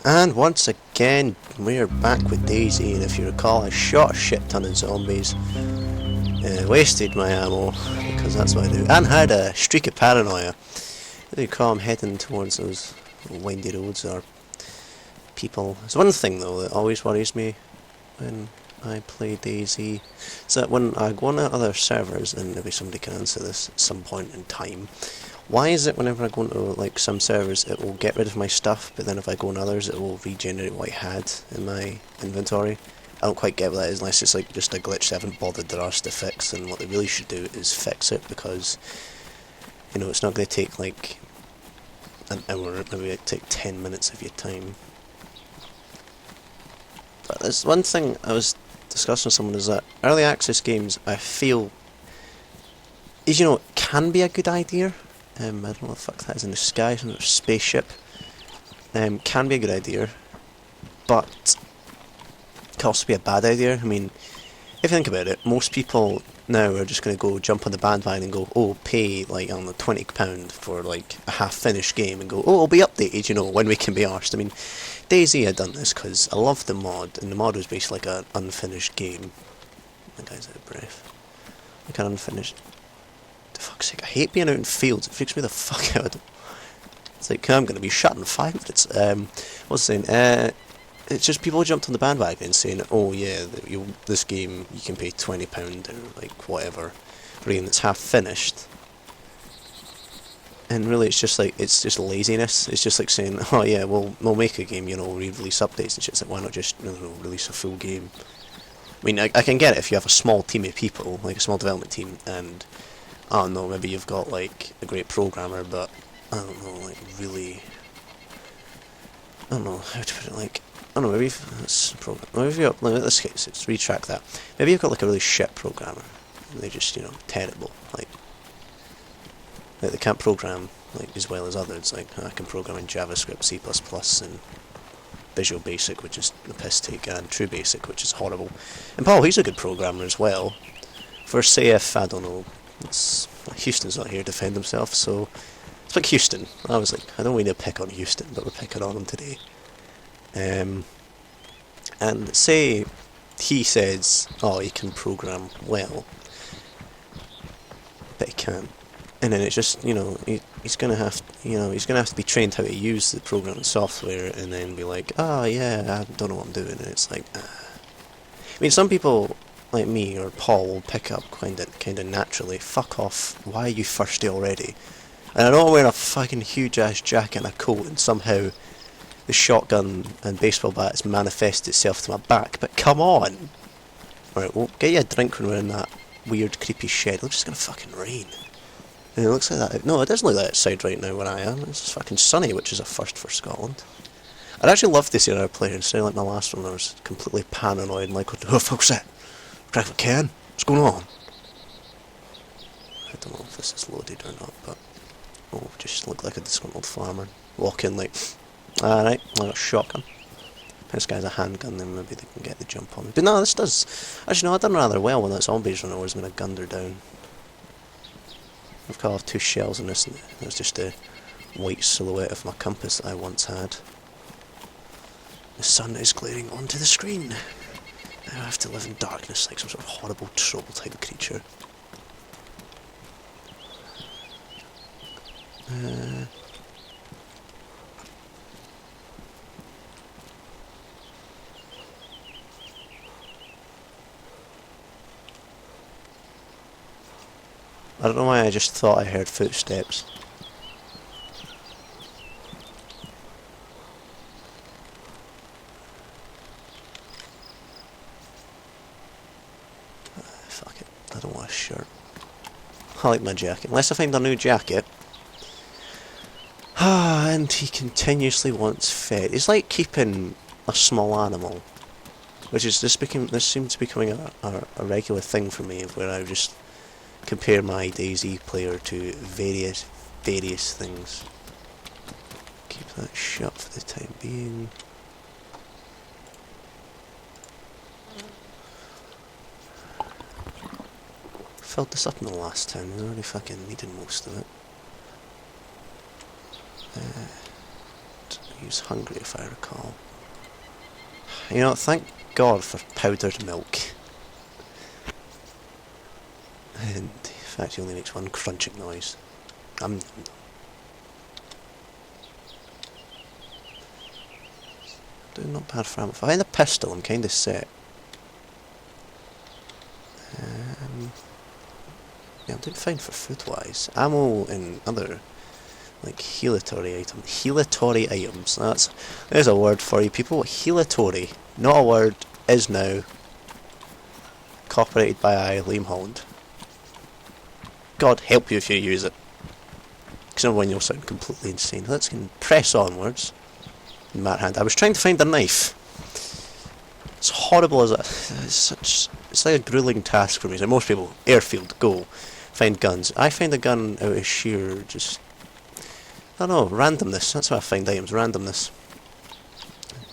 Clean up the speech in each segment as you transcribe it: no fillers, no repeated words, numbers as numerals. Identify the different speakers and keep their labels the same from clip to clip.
Speaker 1: And once again, we're back with Daisy, and if you recall, I shot a shit ton of zombies, wasted my ammo, because that's what I do, and had a streak of paranoia. As you call, I'm heading towards those windy roads, or people. There's one thing, though, that always worries me when I play DayZ, is that when I go on to other servers, and maybe somebody can answer this at some point in time, why is it whenever I go into like some servers it will get rid of my stuff, but then if I go on others it will regenerate what I had in my inventory? I don't quite get what that is unless it's like just a glitch they haven't bothered their arse to fix, and what they really should do is fix it, because you know it's not going to take like an hour, maybe it'd take 10 minutes of your time. But there's one thing I was discussing with someone, is that early access games I feel is, can be a good idea. I don't know what the fuck that is in the sky, some sort of spaceship. Can be a good idea, but can also be a bad idea. I mean, if you think about it, most people now are just going to go jump on the bandwagon and go, oh, pay like, I don't know, £20 for like a half-finished game, and go, oh, it'll be updated, when we can be arsed. I mean, DayZ had done this because I loved the mod, and the mod was basically like an unfinished game. My guy's out of breath. Like an unfinished... For fuck's sake, I hate being out in fields, it freaks me the fuck out. It's like, I'm going to be shut in 5 minutes. What's I saying? It's just people jumped on the bandwagon saying, oh yeah, this game, you can pay £20 or like whatever for a game that's half finished. And really it's just like, it's just laziness. It's just like saying, oh yeah, we'll make a game, re-release updates and shit. It's like, why not just, release a full game? I mean, I can get it if you have a small team of people, like a small development team, and I don't know, maybe you've got like a great programmer, but I don't know, like really, I don't know how to put it, like, I don't know, maybe maybe you've got, like, in this case, let's retract that. Maybe you've got like a really shit programmer, and they're just, terrible, like they can't program like as well as others. Like, I can program in JavaScript, C++, and Visual Basic, which is the piss take, and True Basic, which is horrible. And Paul, he's a good programmer as well. For say if, I don't know, Houston's not here to defend himself, so it's like Houston. I was like, I don't mean to pick on Houston, but we're picking on him today. And say he says, oh, he can program well, but he can't. And then it's just, he's gonna have, he's gonna have to be trained how to use the programming software, and then be like, oh yeah, I don't know what I'm doing. And it's like, I mean, some people like me or Paul will pick up kinda naturally. Fuck off! Why are you thirsty already? And I know I'm wearing a fucking huge ass jacket and a coat, and somehow the shotgun and baseball bats manifest itself to my back. But come on! Alright, well, get you a drink when we're in that weird, creepy shed. It looks like it's gonna fucking rain. And it looks like that. No, it doesn't look like that outside right now where I am. It's fucking sunny, which is a first for Scotland. I'd actually love to see another player instead of like my last one. I was completely paranoid and like, what the fuck's that? Crack a can? What's going on? I don't know if this is loaded or not, but just look like a disgruntled farmer. Walk in like, alright, I got a shotgun. This guy's a handgun, then maybe they can get the jump on me. But no, this does... Actually, no, I've done rather well when that zombies run over when I gunned her down. I've got off 2 shells in this, and it was just a white silhouette of my compass that I once had. The sun is glaring onto the screen. Now I have to live in darkness like some sort of horrible troll type of creature. I don't know why I just thought I heard footsteps. Fuck it, I don't want a shirt. I like my jacket, unless I find a new jacket. And he continuously wants fed. It's like keeping a small animal, which is this seems to be becoming a regular thing for me, where I just compare my DayZ player to various things. Keep that shut for the time being. Filled this up in the last time, I already fucking needed most of it. He was hungry, if I recall. You know, thank God for powdered milk. And in fact, he only makes one crunching noise. Doing not bad for ammo. If I find a pistol, I'm kind of set. Yeah, I'm doing fine for food-wise. Ammo and other, like, healatory items. There's a word for you people. Healatory. Not a word. Is now. Copyrighted by Liam Holland. God help you if you use it. Because otherwise you'll sound completely insane. Let's press onwards. Matt hand. I was trying to find a knife. It's horrible as it's like a grueling task for me. So most people, airfield, go, find guns. I find a gun out of sheer just, I don't know, randomness. That's how I find items, randomness.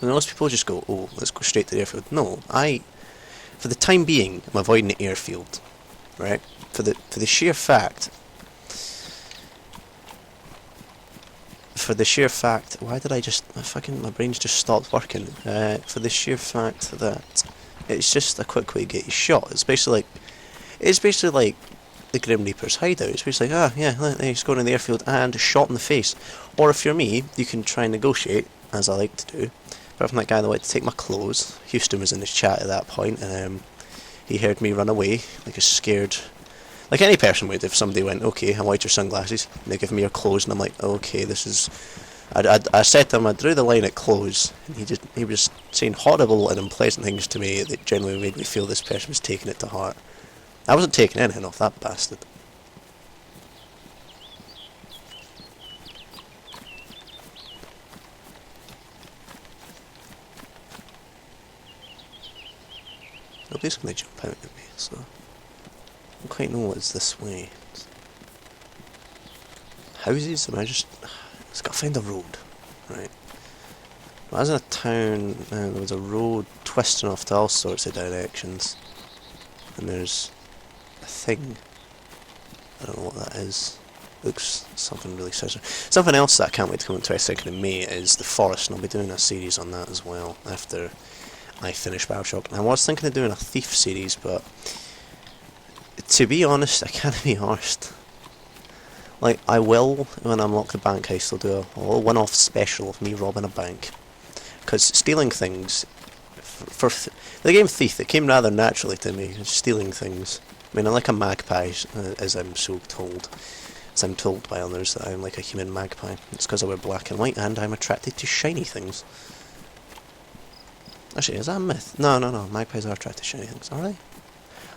Speaker 1: And most people just go, oh, let's go straight to the airfield. No, for the time being, I'm avoiding the airfield, right? For the sheer fact. Why did I just, my brain's just stopped working. For the sheer fact that it's just a quick way to get you shot. It's basically like the Grim Reaper's hideout. It's basically like, he's going in the airfield and shot in the face. Or if you're me, you can try and negotiate, as I like to do. But from that guy that wanted to take my clothes. Houston was in his chat at that point, and he heard me run away like a scared. Like any person would if somebody went, okay, I want your sunglasses, and they give me your clothes, and I'm like, okay, this is... I said to him, I drew the line at clothes, and he was saying horrible and unpleasant things to me that generally made me feel this person was taking it to heart. I wasn't taking anything off that bastard. Nobody's going to jump out at me, so... I don't quite know what's this way. Houses? Am I just... It's got to find a road. Right. When I was in a town, there was a road twisting off to all sorts of directions. And there's a thing. I don't know what that is. Looks something really special. Something else that I can't wait to come into 22nd of May is the forest, and I'll be doing a series on that as well after I finish Bioshock. And I was thinking of doing a Thief series, but... To be honest, I can't be arsed. Like, I will, when I unlock the bank heist, I'll do a little one-off special of me robbing a bank. Because stealing things, for the game Thief, it came rather naturally to me, stealing things. I mean, I'm like a magpie, as I'm so told. As I'm told by others that I'm like a human magpie. It's because I wear black and white, and I'm attracted to shiny things. Actually, is that a myth? No, magpies are attracted to shiny things, are they?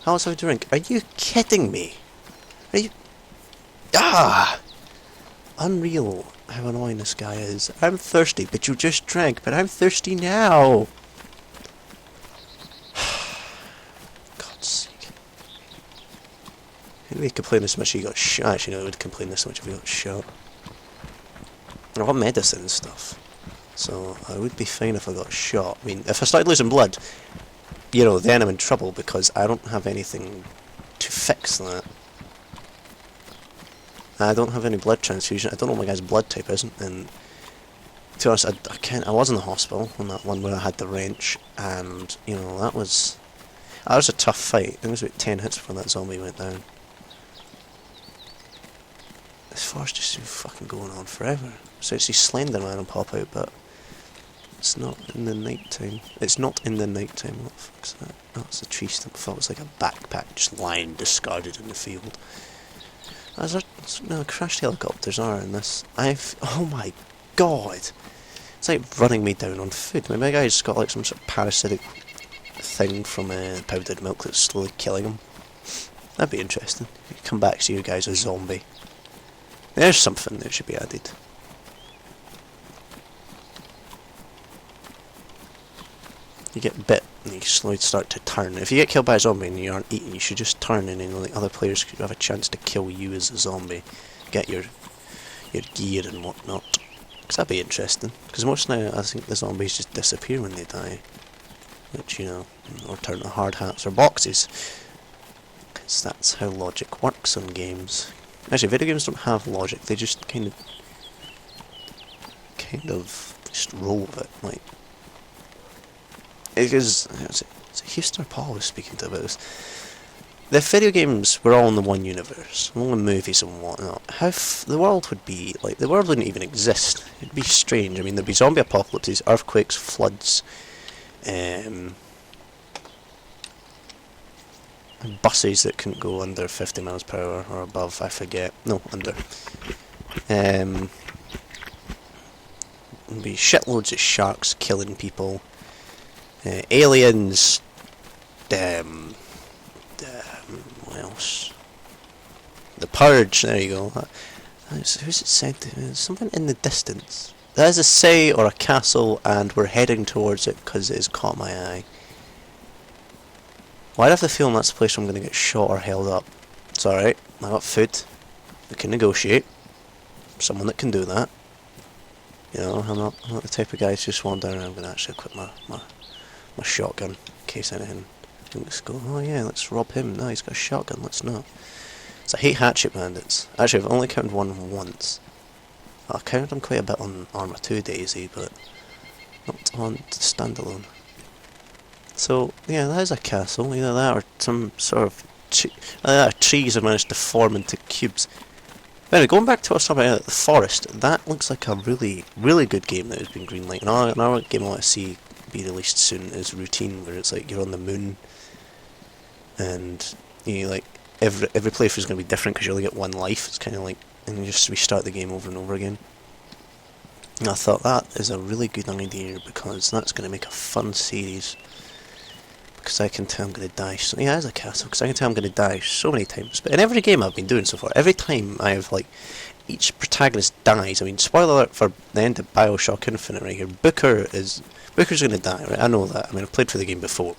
Speaker 1: How else have a drink? Are you kidding me? Are you... Ah! Unreal how annoying this guy is. I'm thirsty, but you just drank, but I'm thirsty now! God's sake. Who would complain this much if he got shot? Actually, no, I would complain this much if he got shot. I've got medicine and stuff. So, I would be fine if I got shot. I mean, if I started losing blood... You know, then I'm in trouble because I don't have anything to fix that. I don't have any blood transfusion. I don't know what my guy's blood type is, and to be honest, I was in the hospital on that one where I had the wrench, and you know that was a tough fight. It was about 10 hits before that zombie went down. This forest just seems fucking going on forever. So it's Slender Man and pop out, but. It's not in the night time. It's not in the night time. What the fuck's that? Oh, it's a tree stump. I thought it was like a backpack just lying discarded in the field. No, crashed helicopters are in this. Oh my god! It's like running me down on food. My guy's got like some sort of parasitic thing from powdered milk that's slowly killing him. That'd be interesting. You come back to you guys a zombie. There's something that should be added. You get bit and you slowly start to turn. If you get killed by a zombie and you aren't eating, you should just turn and then the other players could have a chance to kill you as a zombie. Get your gear and whatnot. Because that'd be interesting. Because most now I think the zombies just disappear when they die. Which, you know, or turn to hard hats or boxes. Because that's how logic works in games. Actually, video games don't have logic. They just kind of Just roll with it. Like, it's Houston or Paul was speaking to about this. The video games were all in the one universe, all in movies and whatnot. How the world would be, like, the world wouldn't even exist. It'd be strange. I mean, there'd be zombie apocalypses, earthquakes, floods, buses that couldn't go under 50 miles per hour or above, I forget. No, under. There'd be shitloads of sharks killing people. Aliens. What else? The Purge, there you go. Who's it said to? There's something in the distance. There's a say or a castle, and we're heading towards it because it has caught my eye. Why do I have the feeling that's the place where I'm going to get shot or held up? It's alright, I got food. We can negotiate. Someone that can do that. You know, I'm not the type of guy who's just wander around. I'm going to actually equip my shotgun in case anything. Let's go, oh yeah, let's rob him. No, he's got a shotgun, let's not. So I hate hatchet bandits. Actually, I've only counted one once. I counted them quite a bit on Arma 2 DayZ, but not on standalone. So, yeah, that is a castle. Either that or some sort of trees have managed to form into cubes. Anyway, going back to what I was talking about, the forest, that looks like a really, really good game that has been greenlighted. Another game I want to see be released soon is Routine, where it's like you're on the moon, and you like every playthrough is going to be different because you only get one life. It's kind of like, and you just restart the game over and over again. And I thought that is a really good idea because that's going to make a fun series. Because I can tell I'm going to die. So, yeah, as a castle, because I can tell I'm going to die so many times. But in every game I've been doing so far, every time I have like each protagonist dies. I mean, spoiler alert for the end of Bioshock Infinite right here. Booker's going to die, right? I know that. I mean, I've played through the game before.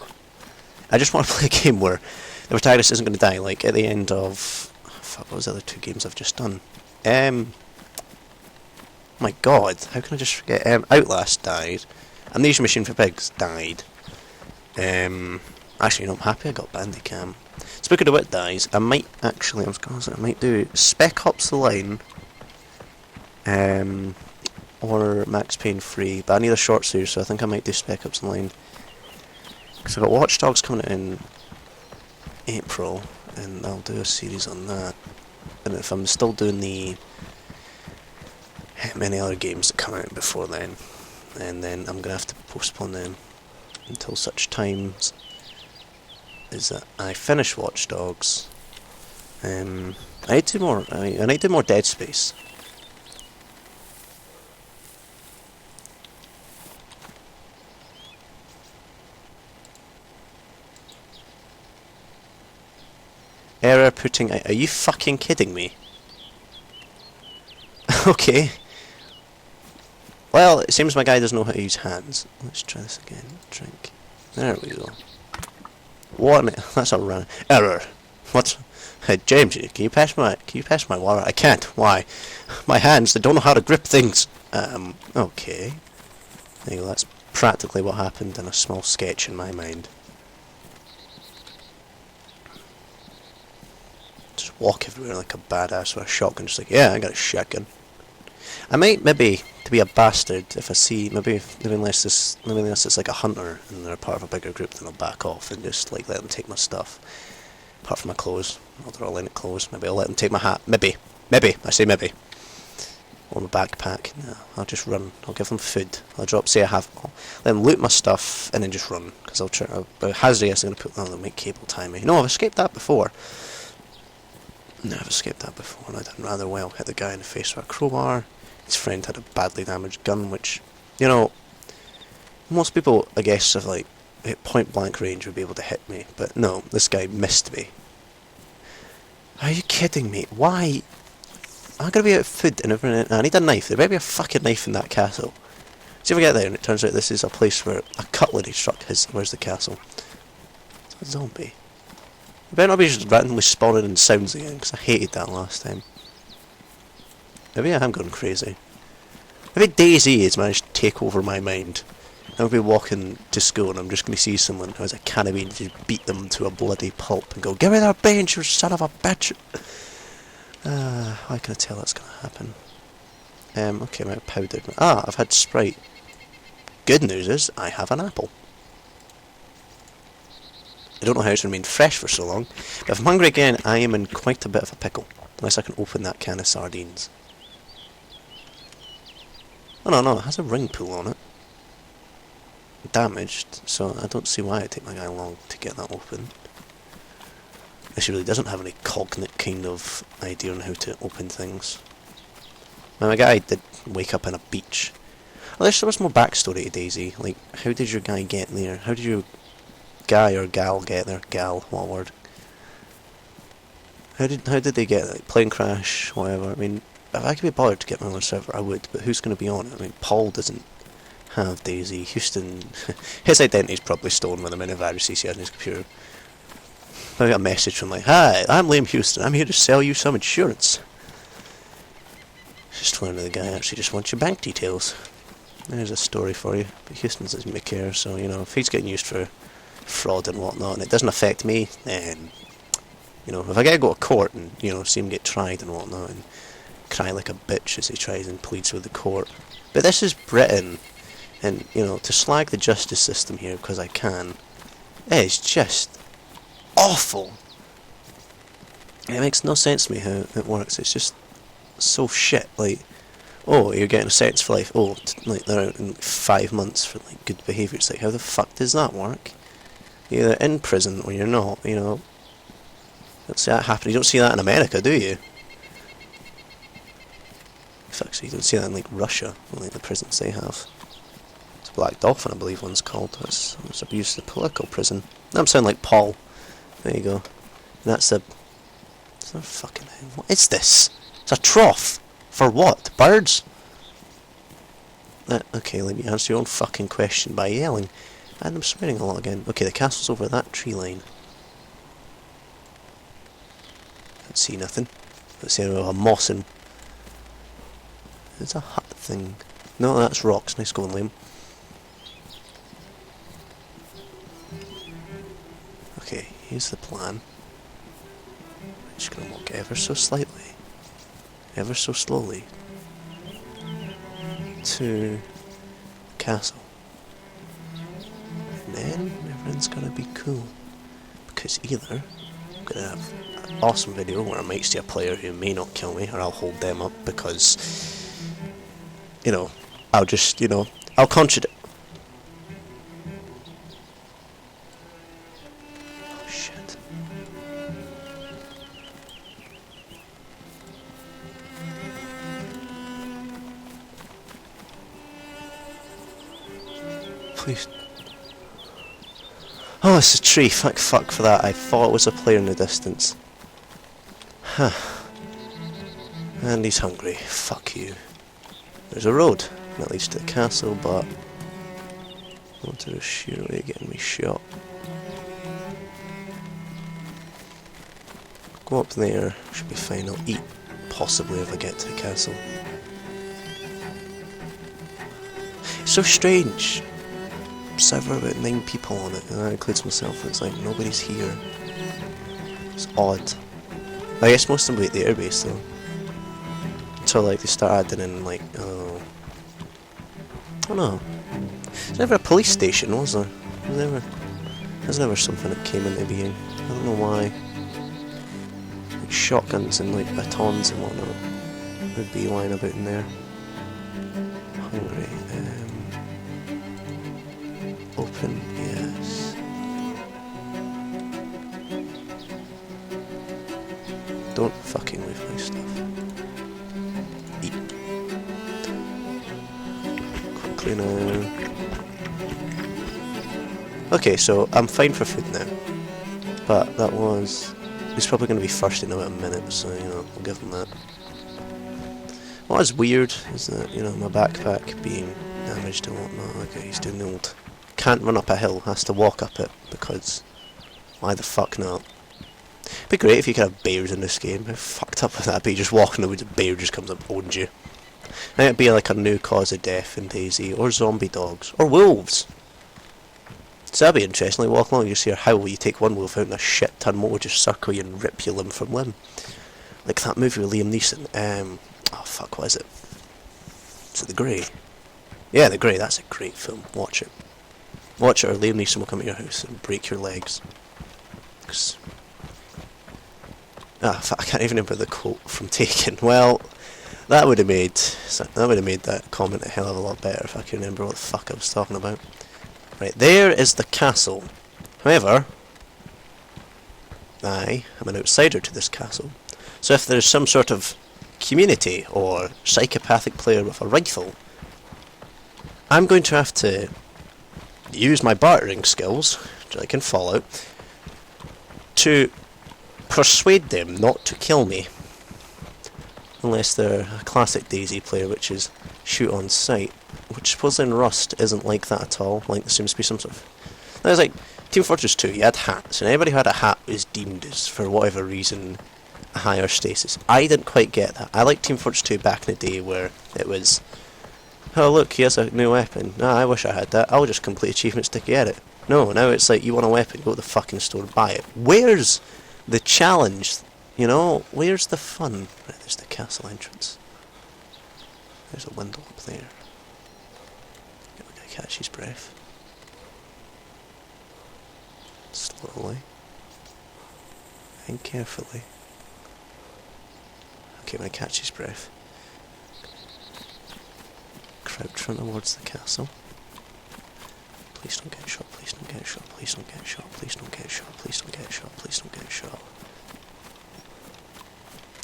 Speaker 1: I just want to play a game where the protagonist isn't going to die, like at the end of... Fuck, what was the other two games I've just done? My god, how can I just forget? Outlast died. Amnesia Machine for Pigs died. Actually, I'm happy I got Bandicam. Spook of the Wit dies. I might actually, I might do Spec Ops The Line, or Max Payne 3, but I need a short series, so I think I might do Spec Ops The Line. Because I've got Watch Dogs coming out in April, and I'll do a series on that. And if I'm still doing the many other games that come out before then, and then I'm going to have to postpone them until such times is that I finish Watch Dogs. I need to do more. I need to do more Dead Space. Error putting. Are you fucking kidding me? Okay. Well, it seems my guy doesn't know how to use hands. Let's try this again. Drink. There we go. What? That's a run. Error. What? Hey, James, can you pass my water? I can't. Why? My hands, they don't know how to grip things. Okay. There you go. That's practically what happened in a small sketch in my mind. Just walk everywhere like a badass with a shotgun. Just like, yeah, I got a shotgun. I might maybe, to be a bastard, if I see maybe unless it's like a hunter and they're part of a bigger group, then I'll back off and just like let them take my stuff. Apart from my clothes, well, they're all in it clothes. Maybe I'll let them take my hat. Maybe I say maybe. Or my backpack. No, I'll just run. I'll give them food. I'll drop. Say I have. I'll let them loot my stuff and then just run. Because I'll try. Hazardous. I'm gonna put. Oh, they'll make cable tie me. No, I've escaped that before. No, I've escaped that before, and I've done rather well. Hit the guy in the face with a crowbar. His friend had a badly damaged gun, which, you know, most people, I guess, of like at point blank range would be able to hit me, but no, this guy missed me. Are you kidding me? Why? I'm gonna be out of food and everything. I need a knife. There better be a fucking knife in that castle. See if we get there and it turns out this is a place where a cutlery struck his. Where's the castle? It's a zombie. I better not be just randomly spawning in sounds again, because I hated that last time. Maybe I am going crazy. Maybe DayZ has managed to take over my mind. I'll be walking to school and I'm just going to see someone who has a can of beans and just beat them to a bloody pulp and go, "Give me that beans, you son of a bitch!" How can I tell that's going to happen? Okay, my powdered. I've had Sprite. Good news is, I have an apple. I don't know how it's remained fresh for so long, but if I'm hungry again, I am in quite a bit of a pickle. Unless I can open that can of sardines. Oh no, it has a ring pull on it. Damaged, so I don't see why it take my guy long to get that open. This really doesn't have any cognate kind of idea on how to open things. Now, my guy did wake up on a beach. Oh, there was more backstory to Daisy. Like, how did your guy get there? How did your guy or gal get there? Gal, what word? How did they get there? Like, plane crash, whatever. I mean, if I could be bothered to get my own server, I would. But who's going to be on it? I mean, Paul doesn't have Daisy. Houston, his identity's probably stolen with the amount of viruses he has on his computer. I got a message from like, "Hi, I'm Liam Houston. I'm here to sell you some insurance." Just learned the guy actually just wants your bank details. There's a story for you. But Houston doesn't care, so you know if he's getting used for fraud and whatnot, and it doesn't affect me, then you know if I gotta go to court and you know see him get tried and whatnot and cry like a bitch as he tries and pleads with the court. But this is Britain, and you know to slag the justice system here because I can is just awful. It makes no sense to me how it works. It's just so shit. Like, oh, you're getting a sentence for life. Oh, like they're out in like 5 months for like good behaviour. It's like, how the fuck does that work? You're either in prison or you're not. You know, you don't see that happen. You don't see that in America, do you? Fuck, so you don't see that in like Russia, like the prisons they have. It's Black Dolphin, I believe one's called. It's abuse of the political prison. I'm sounding like Paul. There you go. And that's a... It's not a fucking thing. What is this? It's a trough. For what? Birds? Okay, let me answer your own fucking question by yelling. And I'm swearing a lot again. Okay, the castle's over that tree line. Can't see nothing. Let's see a moss and... There's a hut thing. No, that's rocks. Nice going, Liam. Okay, here's the plan. I'm just gonna walk ever so slightly, ever so slowly, to the castle. And then everything's gonna be cool. Because either I'm gonna have an awesome video where I might see a player who may not kill me, or I'll hold them up because, you know, I'll just, you know, I'll contradict. Please. Oh, it's a tree. Fuck for that. I thought it was a player in the distance. Huh. And he's hungry. Fuck you. There's a road that leads to the castle, but I want to sheer away getting me shot. Go up there. Should be fine. I'll eat, possibly, if I get to the castle. It's so strange. Server about 9 people on it, and that includes myself, and it's like nobody's here. It's odd. I guess most of them will be at the airbase though. Until like they start adding in like, oh, I don't know. There's never a police station, was there? There's never something that came into being. I don't know why. Like shotguns and like batons and whatnot would be lying about in there. Hungry. Open, yes. Don't fucking move my stuff. Eat. Quickly now. Okay, so I'm fine for food now. But that was... He's probably going to be first in about a minute, so, you know, we'll give him that. What is weird is that, you know, my backpack being damaged and whatnot. Okay, he's doing the old... Can't run up a hill, has to walk up it, because why the fuck not? It'd be great if you could have bears in this game. How fucked up would that be? Just walking in the woods, a bear just comes up and owns you. And it'd be like a new cause of death in DayZ, or zombie dogs, or wolves. So that'd be interesting. Like walk along, you just hear howl, you take one wolf out and a shit ton more just circle you and rip you limb from limb. Like that movie with Liam Neeson. Oh fuck, what is it? Is it The Grey? Yeah, they're great. That's a great film. Watch it. Watch it, or Liam Neeson will come to your house and break your legs. 'Cause I can't even remember the quote from Taken. Well, that would have made that comment a hell of a lot better if I could remember what the fuck I was talking about. Right, there is the castle. However, I am an outsider to this castle, so if there's some sort of community or psychopathic player with a rifle, I'm going to have to use my bartering skills, like in Fallout, to persuade them not to kill me. Unless they're a classic DayZ player, which is shoot on sight, which supposedly in Rust isn't like that at all. Like, there seems to be some sort of... There's like, Team Fortress 2, you had hats, and anybody who had a hat was deemed as, for whatever reason, a higher status. I didn't quite get that. I liked Team Fortress 2 back in the day where it was, oh look, he has a new weapon. Ah, I wish I had that. I'll just complete achievements to get it. No, now it's like, you want a weapon, go to the fucking store and buy it. Where's the challenge? You know, where's the fun? Right, there's the castle entrance. There's a window up there. Get the guy catch his breath. Slowly. And carefully. Okay, when I catch his breath. Crouch run towards the castle. Please don't get shot, please don't get shot, please don't get shot, please don't get shot, please don't get shot, please don't get shot.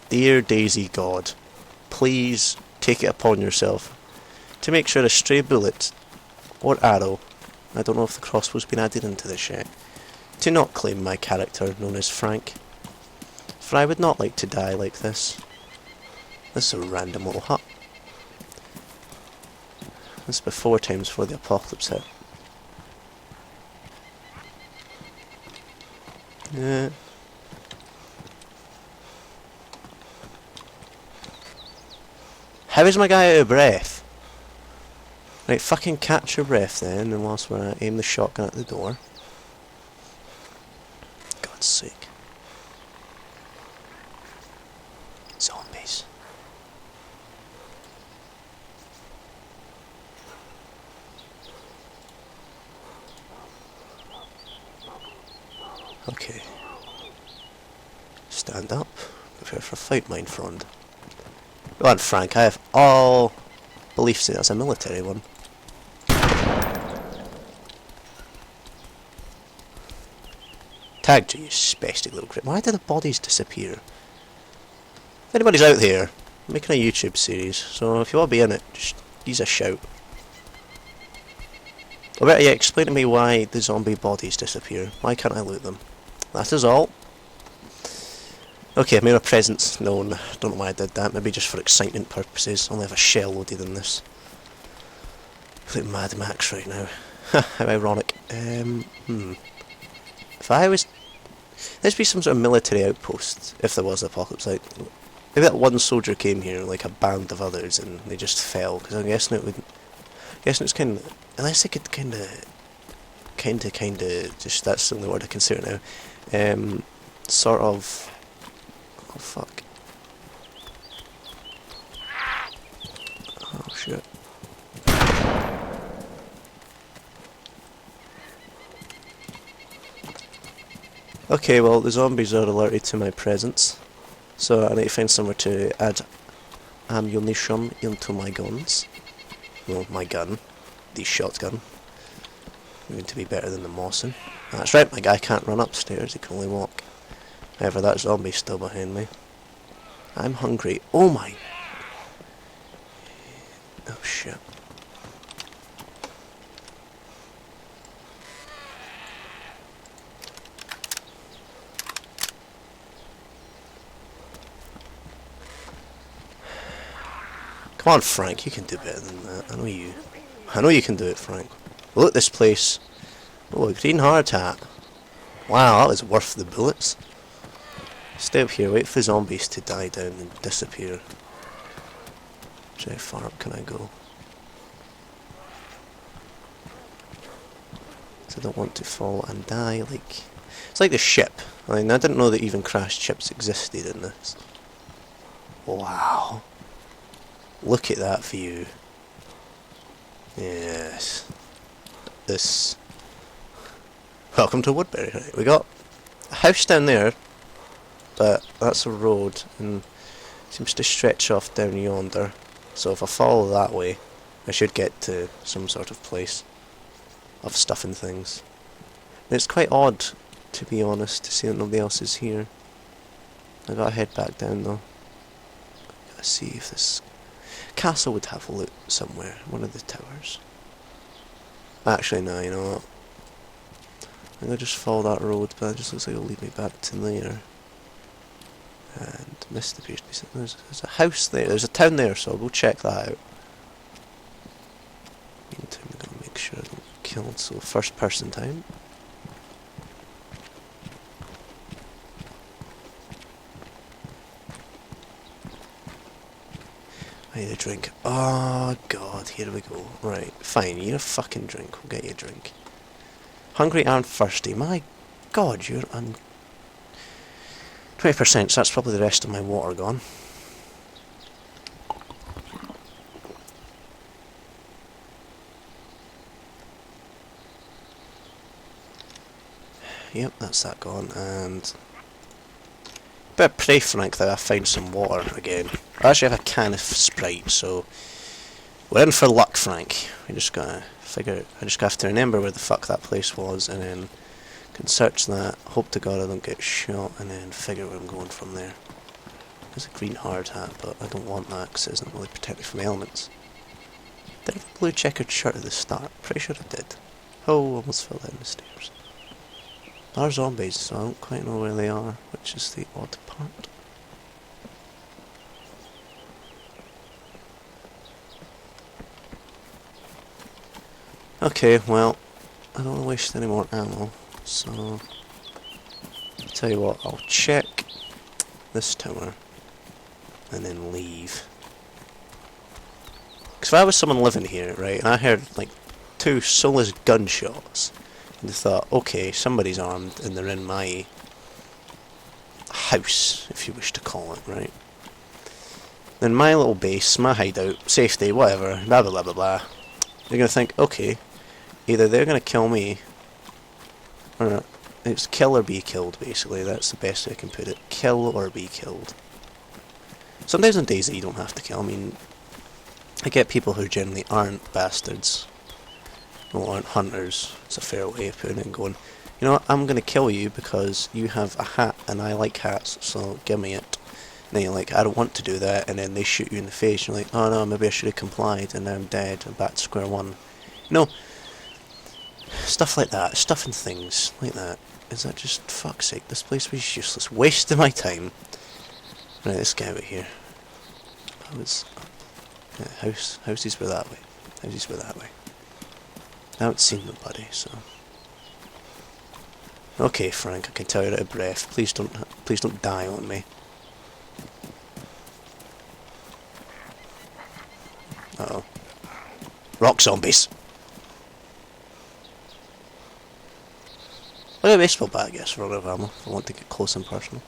Speaker 1: Dear DayZ God, please take it upon yourself to make sure a stray bullet or arrow, I don't know if the crossbow's been added into this yet, to not claim my character known as Frank, for I would not like to die like this. This is a random little hut. This is before times before the apocalypse hit. Yeah. How is my guy out of breath? Right, fucking catch your breath then, and whilst we're at, aim the shotgun at the door. God's sake. Zombies. Okay. Stand up. Prepare for a fight, mein Freund. Go on, Frank, I have all beliefs in it. That's a military one. Tagged you, you spastic little grip. Why did the bodies disappear? If anybody's out there, I'm making a YouTube series, so if you want to be in it, just use a shout. Or better yet, explain to me why the zombie bodies disappear. Why can't I loot them? That is all. Okay, I made a presence known. Don't know why I did that. Maybe just for excitement purposes. Only have a shell loaded in this. I feel like Mad Max right now. How ironic. If I was... There'd be some sort of military outpost, if there was an apocalypse. Like, maybe that one soldier came here, like a band of others, and they just fell. Because I'm guessing it would... I'm guessing it's kind of... Unless they could kind of... Just... That's the only word I can say right now. Sort of... Oh fuck. Oh shit. Okay, well the zombies are alerted to my presence, so I need to find somewhere to add ammunition into my guns. Well, my gun. The shotgun. Going to be better than the Mawson. That's right, my guy can't run upstairs, he can only walk. However, that zombie's still behind me. I'm hungry. Oh my... Oh shit. Come on, Frank, you can do better than that. I know you. I know you can do it, Frank. Look at this place. Oh, a green hard hat. Wow, that was worth the bullets. Stay up here, wait for zombies to die down and disappear. So how far up can I go? So I don't want to fall and die like... It's like the ship. I mean, I didn't know that even crashed ships existed in this. Wow. Look at that view. Yes. This. Welcome to Woodbury. Right, we got a house down there, but that's a road and seems to stretch off down yonder. So if I follow that way, I should get to some sort of place of stuff and things. And it's quite odd, to be honest, to see that nobody else is here. I gotta head back down though. Gotta see if this castle would have a loot somewhere. One of the towers. Actually, no, you know what? I'm gonna just follow that road, but it just looks like it'll lead me back to there. And mist appears to be sitting. There's a house there. There's a town there, so I'll go check that out. Meantime, I'm gonna make sure I don't get killed. So first person time. I need a drink. Oh god, here we go. Right, fine, you need a fucking drink. We'll get you a drink. Hungry and thirsty. My god, you're 20%, so that's probably the rest of my water gone. Yep, that's that gone, and better pray, Frank, that I find some water again. I actually have a can of Sprite, so we're in for luck, Frank. We just gotta figure. I just have to remember where the fuck that place was, and then can search that. Hope to God I don't get shot, and then figure where I'm going from there. There's a green hard hat, but I don't want that because it doesn't really protect me from elements. Did I have a blue checkered shirt at the start? Pretty sure I did. Oh, almost fell down the stairs. There are zombies, so I don't quite know where they are, which is the odd part. Okay, well, I don't want to waste any more ammo, so I'll tell you what, I'll check this tower and then leave. Because if I was someone living here, right, and I heard like 2 soulless gunshots, and I thought, okay, somebody's armed and they're in my house, if you wish to call it, right? Then my little base, my hideout, safety, whatever, blah blah blah blah blah. You're gonna think, okay, either they're gonna kill me, or it's kill or be killed, basically. That's the best way I can put it. Kill or be killed. Sometimes on days that you don't have to kill. I mean, I get people who generally aren't bastards, or aren't hunters. It's a fair way of putting it, and going, you know what, I'm gonna kill you because you have a hat and I like hats, so give me it. And then you're like, I don't want to do that, and then they shoot you in the face, and you're like, oh no, maybe I should have complied, and now I'm dead, I'm back to square one. You know, stuff like that, stuff and things like that. Is that just, fuck's sake, this place was useless, wasting my time. Right, let's get out of here. I was, yeah, houses were that way, houses were that way. I haven't seen nobody, so. Okay, Frank, I can tell you're out of breath. Please don't die on me. Uh-oh. Rock zombies. Look at a baseball bat, I guess, for a lot of ammo, if I want to get close and personal.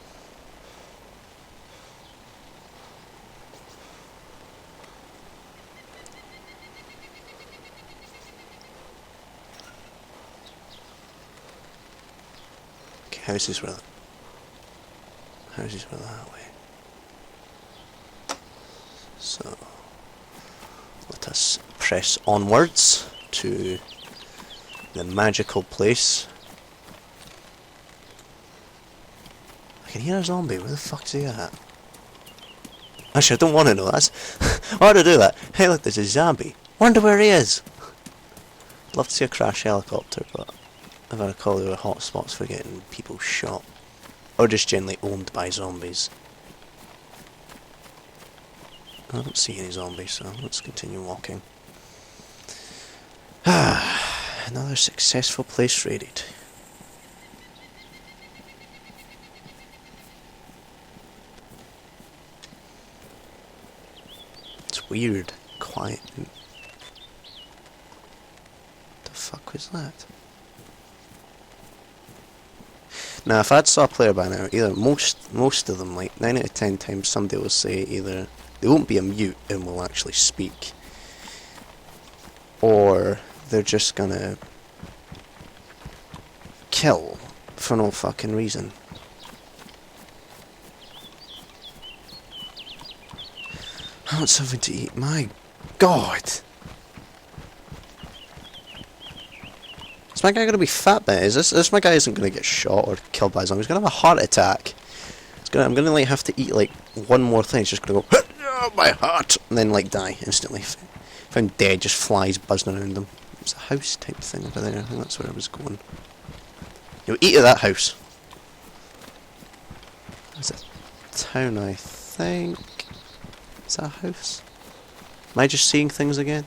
Speaker 1: Okay, houses were that way. So let us press onwards to the magical place. I can hear a zombie. Where the fuck's he at? Actually, I don't want to know. That's why do I do that? Hey, look, there's a zombie. Wonder where he is. I'd love to see a crash helicopter, but I've had a call there are hot spots for getting people shot, or just generally owned by zombies. I don't see any zombies, so let's continue walking. Another successful place raided. It's weird, quiet. What the fuck was that? Now, if I'd saw a player by now, either most of them, like 9 out of 10 times, somebody will say either they won't be a mute and will actually speak, or they're just gonna kill for no fucking reason. I want something to eat. My God! Is my guy gonna be fat then? Is this my guy isn't gonna get shot or killed by a zombie? He's gonna have a heart attack. I'm gonna like have to eat like one more thing. It's just gonna go, oh, my heart, and then like die instantly. If I'm dead, just flies buzzing around them. It's a house type thing over there. I think that's where I was going. You'll eat at that house. It's a town, I think. Is that a house? Am I just seeing things again?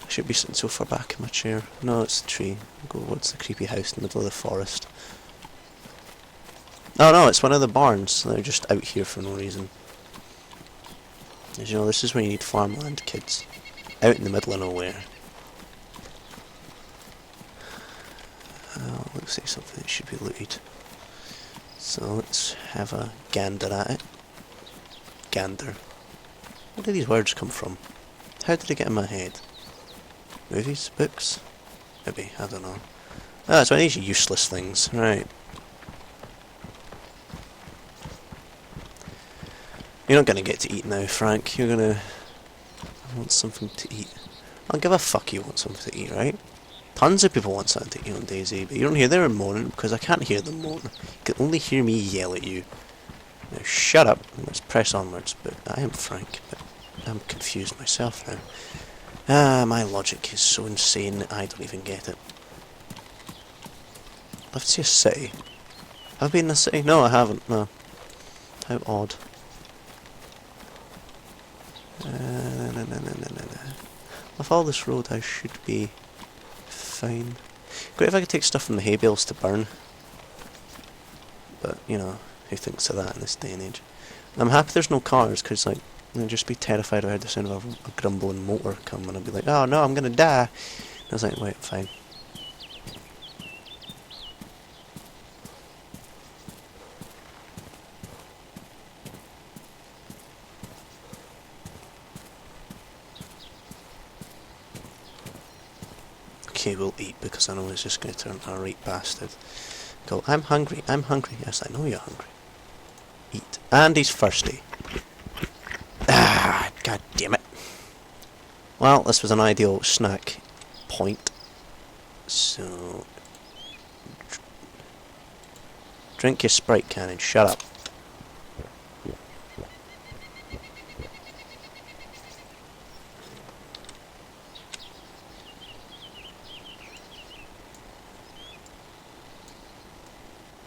Speaker 1: I should be sitting so far back in my chair. No, it's a tree. Go, what's the creepy house in the middle of the forest? Oh no, it's one of the barns. They're just out here for no reason. As you know, this is where you need farmland, kids. Out in the middle of nowhere. Looks like something that should be looted. So let's have a gander at it. Gander. Where do these words come from? How did they get in my head? Movies? Books? Maybe, I don't know. Ah, it's one of these useless things. Right. You're not gonna get to eat now, Frank. You're gonna want something to eat. I'll give a fuck you want something to eat, right? Tons of people want something to eat on DayZ, but you don't hear them moaning because I can't hear them moan. You can only hear me yell at you. Now shut up and let's press onwards. But I am Frank, but I'm confused myself now. Ah, my logic is so insane I don't even get it. Let's see a city. Have I been in a city? No, I haven't, no. How odd. With all this road I should be fine. Great if I could take stuff from the hay bales to burn. But, you know, who thinks of that in this day and age? I'm happy there's no cars, because, like, I'd just be terrified if I heard the sound of a grumbling motor come, and I'd be like, oh no, I'm gonna die. And I was like, wait, fine. Okay, we'll eat, because I know it's just going to turn a right bastard. Go, I'm hungry, I'm hungry. Yes, I know you're hungry. Eat. And he's thirsty. Ah, god damn it. Well, this was an ideal snack point. So... drink your Sprite can and shut up.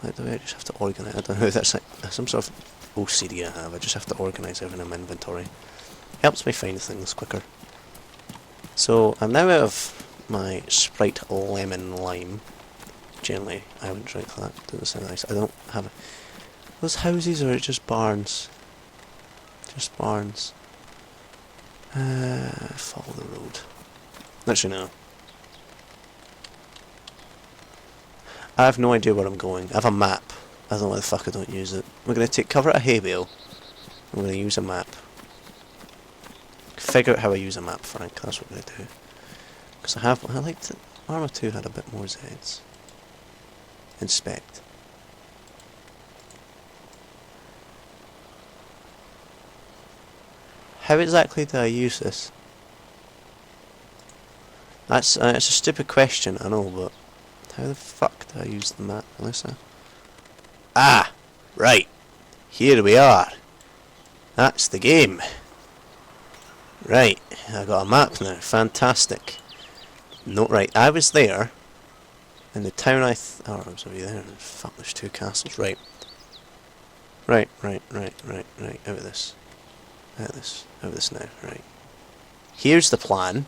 Speaker 1: Like the way I just have to organise. I don't know if that's like some sort of OCD I have. I just have to organise everything in my inventory. Helps me find things quicker. So I'm now out of my Sprite lemon lime. Generally, I wouldn't drink that. Doesn't sound nice. I don't have those houses, or it's just barns. Just barns. Follow the road. Actually, no. I have no idea where I'm going. I have a map. I don't know why the fuck I don't use it. We're going to take cover at a hay bale. I'm going to use a map. Figure out how I use a map, Frank. That's what I'm going to do. Because I liked it. Arma 2 had a bit more Zs. Inspect. How exactly do I use this? That's it's a stupid question, I know, but how the fuck do I use the map, Melissa? Ah! Right. Here we are. That's the game. Right. I got a map now. Fantastic. No, right. I was there. In the town I oh, I was over there. Fuck, there's two castles. Right. Right. Out of this. Out of this now. Right. Here's the plan.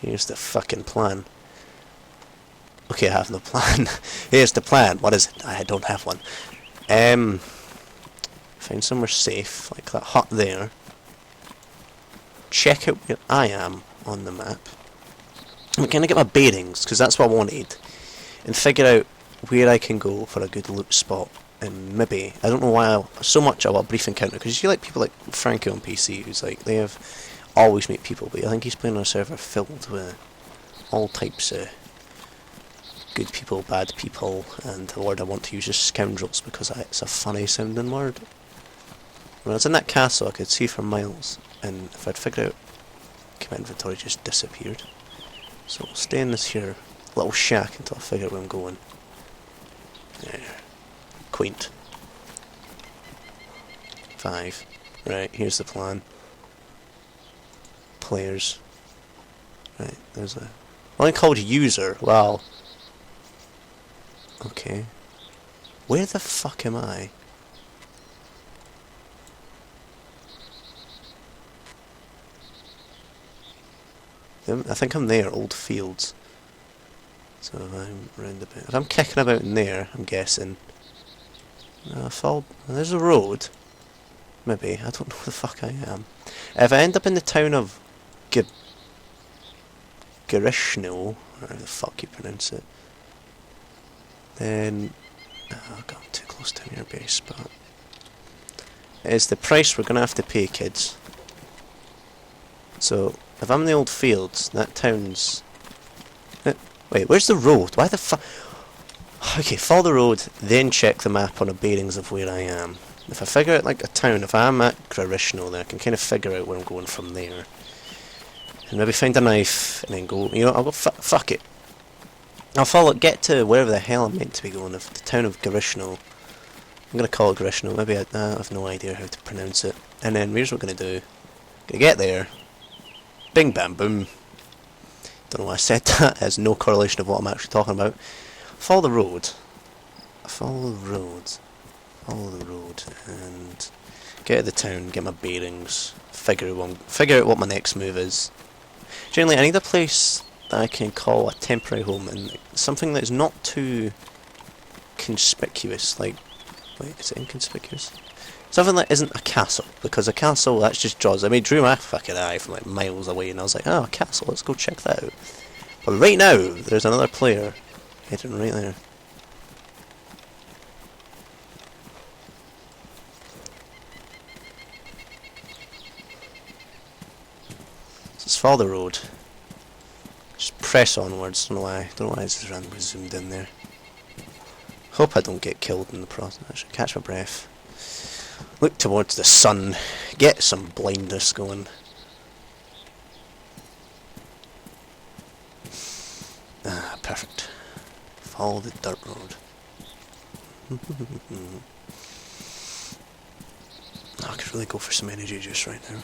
Speaker 1: Here's the fucking plan. Okay, I have no plan. Here's the plan. What is it? I don't have one. Find somewhere safe, like that hut there. Check out where I am on the map. I'm gonna get my bearings, because that's what I wanted. And figure out where I can go for a good loot spot. And maybe, I don't know why so much of a brief encounter, because you see like people like Frankie on PC, who's like, they have always meet people, but I think he's playing on a server filled with all types of good people, bad people, and the word I want to use is scoundrels because it's a funny sounding word. When I was in that castle I could see for miles, and if I'd figured out, my inventory just disappeared. So I'll stay in this here little shack until I figure out where I'm going. There. Quaint. 5. Right, here's the plan. Players. Right, there's a... Only called user, wow. Okay. Where the fuck am I? I think I'm there, Old Fields. So if I'm round about... If I'm kicking about in there, I'm guessing... I fall... There's a road. Maybe. I don't know where the fuck I am. If I end up in the town of... Garishno, or how the fuck you pronounce it, then... Oh god, I'm too close to your base, but... It's the price we're gonna have to pay, kids. So, if I'm in the Old Fields, that town's... Wait, where's the road? Why the fuck... Okay, follow the road, then check the map on the bearings of where I am. If I figure out, like, a town, if I'm at Garishno, then I can kind of figure out where I'm going from there. And maybe find a knife, and then go... You know, I'll go... Fuck it. I'll follow it, get to wherever the hell I'm meant to be going, if the town of Garishno. I'm gonna call it Garishno, maybe I have no idea how to pronounce it. And then, here's what we're gonna do. Gonna get there. Bing bam boom. Don't know why I said that, it has no correlation of what I'm actually talking about. Follow the road. Follow the road. Follow the road, and get to the town, get my bearings, figure out what my next move is. Generally, I need a place that I can call a temporary home, and something that is not too conspicuous, like... Wait, is it inconspicuous? Something that isn't a castle, because a castle, that's just draws... I mean, drew my fucking eye from like miles away, and I was like, oh, a castle, let's go check that out. But right now, there's another player heading right there. So let's follow the road. Just press onwards, don't know why it's randomly zoomed in there. Hope I don't get killed in the process. I should catch my breath. Look towards the sun. Get some blindness going. Ah, perfect. Follow the dirt road. I could really go for some energy juice right now.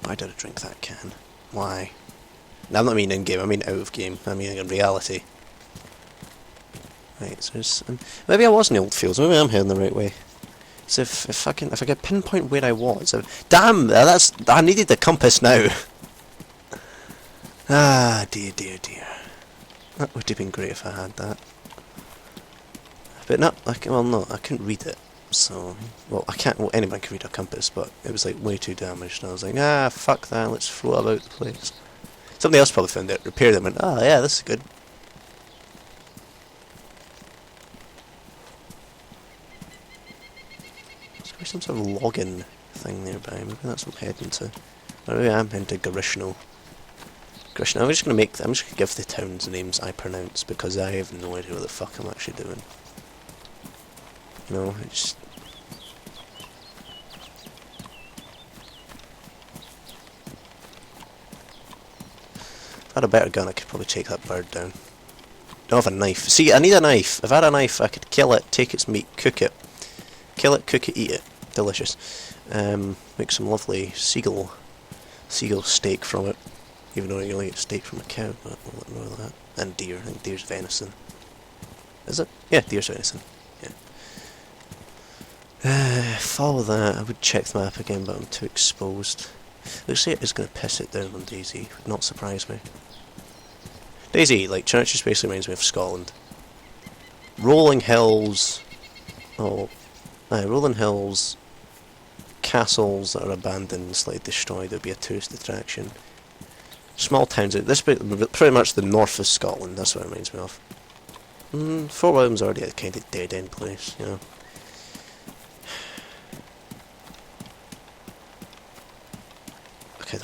Speaker 1: Why did I drink that can? Why? Now, I'm not meaning in game, I mean out of game. I mean in reality. Right, so there's... maybe I was in the Old Fields, maybe I'm heading the right way. So if I could pinpoint where I was... Damn! I needed the compass now! Ah, dear. That would have been great if I had that. But no, I couldn't read it. So, well, anyone can read a compass, but it was like way too damaged, and I was like, ah, fuck that, let's float about the place. Somebody else probably found it, repaired them, and oh yeah, this is good. There's probably some sort of login thing nearby, maybe that's what I'm heading to. Or maybe I'm heading to Garishno. I'm just gonna give the towns names I pronounce, because I have no idea what the fuck I'm actually doing. You know, it's... If I had a better gun, I could probably take that bird down. Don't have a knife. See, I need a knife. If I had a knife, I could kill it, take its meat, cook it. Kill it, cook it, eat it. Delicious. Make some lovely seagull steak from it. Even though you only get steak from a cow, but we'll ignore that. And deer. I think deer's venison. Is it? Yeah, deer's venison. Yeah. Follow that. I would check the map again, but I'm too exposed. Looks like it is going to piss it down on DayZ. Would not surprise me. DayZ, like, Church just basically reminds me of Scotland. Rolling hills. Rolling hills. Castles that are abandoned, slightly destroyed. There would be a tourist attraction. Small towns. This pretty much the north of Scotland. That's what it reminds me of. Fort William's already a kind of dead end place, you know.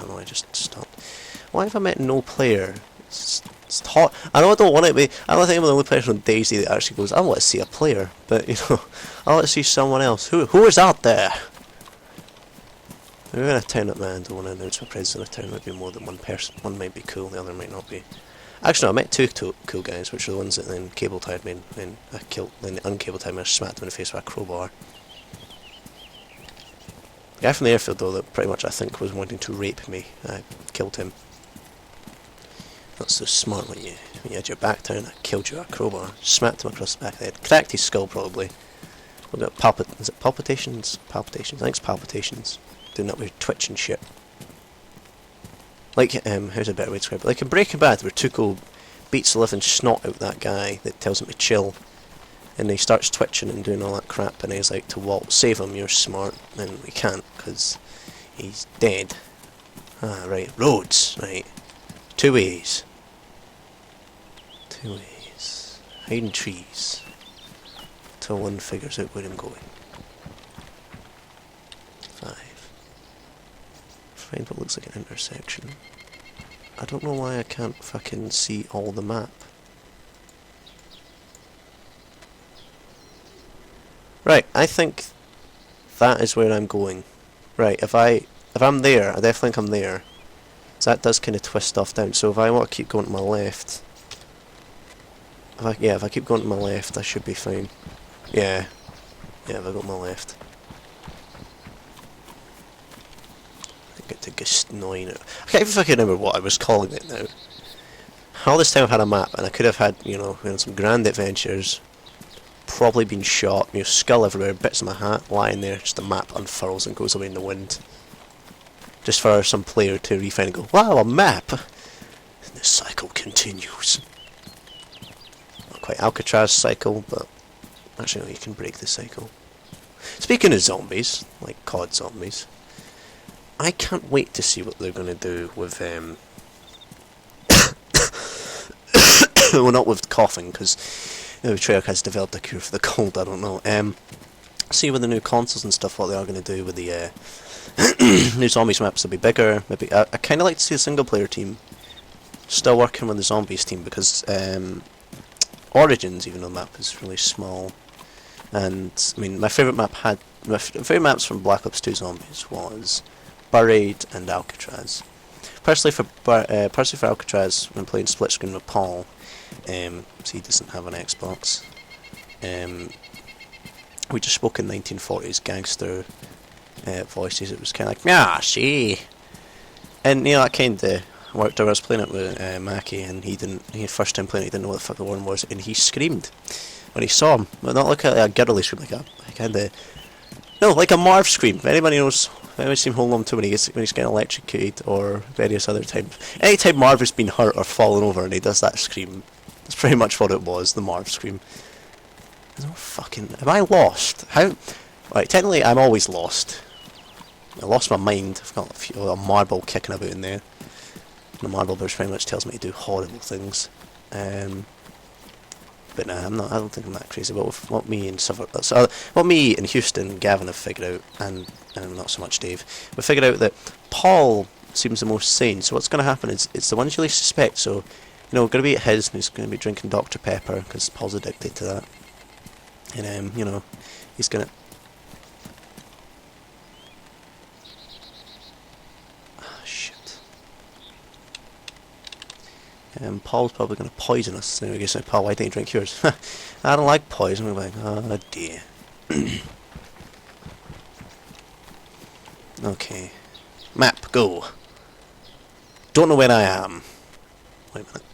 Speaker 1: don't know, I just stopped. Why have I met no player? It's hot. I know I don't want it to be. I don't think I'm the only person on DayZ that actually goes, I want to see a player, but you know, I want to see someone else. Who is out there? We're in a town up, man. I don't want to announce my presence in a town. Might be more than one person. One might be cool, the other might not be. Actually, no, I met two cool guys, which are the ones that then cable tied me, and I killed. Then uncable tied me, I smacked them in the face with a crowbar. The guy from the airfield, though, that pretty much I think was wanting to rape me, I killed him. That's so smart when you had your back turned. I killed you with a crowbar, smacked him across the back of the head, cracked his skull probably. We've got is it palpitations? Palpitations. I think it's palpitations. Doing that weird twitch and shit. Like, how's a better way to describe it? Like in Breaking Bad, where Tuco beats the living snot out that guy that tells him to chill, and he starts twitching and doing all that crap, and he's like to Walt, save him, you're smart, and we can't, because he's dead. Ah, right, roads, right. Two ways. Two ways. Hiding trees. Till one figures out where I'm going. 5. Find what looks like an intersection. I don't know why I can't fucking see all the map. Right, I think that is where I'm going. Right, if I'm there, I definitely think I'm there. So that does kind of twist stuff down. So if I want to keep going to my left, if I keep going to my left, I should be fine. Yeah, if I go to my left. I get to Gustnoin. I can't even fucking remember what I was calling it now. All this time I've had a map, and I could have had, you know, some grand adventures. Probably been shot, you know, skull everywhere, bits of my hat lying there, just the map unfurls and goes away in the wind. Just for some player to refind and go, wow, a map! And the cycle continues. Not quite Alcatraz cycle, but actually no, you can break the cycle. Speaking of zombies, like COD zombies, I can't wait to see what they're going to do with, well, not with coughing, because Treyarch has developed a cure for the cold, I don't know. See with the new consoles and stuff what they are going to do with the new zombies maps will be bigger. Maybe I kind of like to see a single player team still working with the zombies team, because Origins, even though the map is really small, and I mean my favourite maps from Black Ops 2 Zombies was Buried and Alcatraz. Personally for Alcatraz, when playing split screen with Paul, so he doesn't have an Xbox. We just spoke in 1940s gangster voices. It was kind of like, yeah, see, and you know that kind of worked. I was playing it with Mackie, and he first time playing it, he didn't know what the fuck the one was, and he screamed when he saw him. But not like a girly scream, like a kind of like a Marv scream. If anybody knows, anybody's seen Home Alone 2 when he's getting electrocuted, or various other times. Anytime Marv has been hurt or fallen over and he does that scream, that's pretty much what it was, the Marv scream. No fucking... Am I lost? How... Right, technically I'm always lost. I lost my mind. I've got a marble kicking about in there. And the marble burst pretty much tells me to do horrible things. But nah, I don't think I'm that crazy. But what me and Houston and Gavin have figured out, and not so much Dave, we figured out that Paul seems the most sane. So what's going to happen is, it's the ones you least suspect. So, you know, we're going to be at his, and he's going to be drinking Dr. Pepper, because Paul's addicted to that. And, you know, he's going to... Ah, shit. Paul's probably going to poison us. And we say, Paul, why don't you drink yours? I don't like poison. We're like, oh dear. Okay. Map, go. Don't know where I am. Wait a minute.